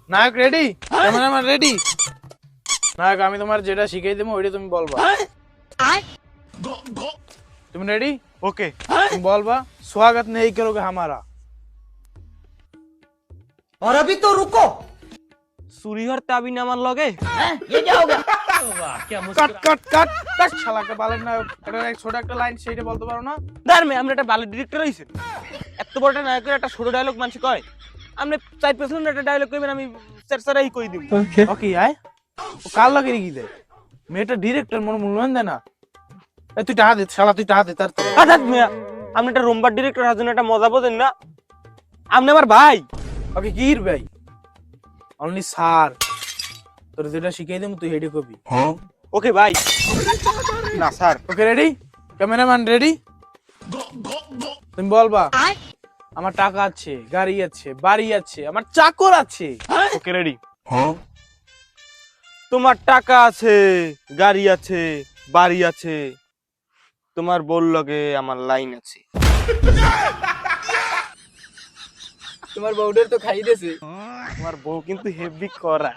নায়ক ready, cameraman ready. নায়ক আমি তোমার যেটা শিখিয়ে দেবো ওইটা তুমি বলবা। তুমি রেডি? ओके तुम बोलबा स्वागत नहीं करोगे हमारा। और अभी तो रुको। सूरी हरते अभी ना मान लोगे ये क्या हो गया? কাট কাট কাট কাট শালাকে বলেন না, এটা এক ছোট একটা লাইন সেইটা বলতে পারো না? দার মে আমরা একটা ভালো ডিরেক্টর হইছে এত বড় একটা নায়কের একটা ছোট ডায়লগ মানুষ কয় আপনি 4% একটা ডায়লগ কইবেন আমি চারচারাই কই দিব ওকে আয় ও কাল লাগে কি দেয় মেয়েটা ডিরেক্টর মনে মূল্যায়ন দেয় না। এই তুই টাকা দে শালা, তুই টাকা দে তার তো। আচ্ছা মিয়া আপনি একটা রোমবার ডিরেক্টর হাজুন একটা মজা বোঝেন না আপনি আমার ভাই ওকে কি ভাই অনলি স্যার, তোর যেটা শিখিয়ে দেবো তুই হেডি কবি। ওকে ভাই না sir okay ready, cameraman ready. তুমি বলবা আমার টাকা আছে, গাড়ি আছে, বাড়ি আছে, আমার চাকর আছে। ওকে রেডি তোমার টাকা আছে গাড়ি আছে বাড়ি আছে তোমার বল লগে আমার লাইন আছে तुम्हारे बाउडर तो खाई दे से। তোমার বউ কিন্তু হেভি করা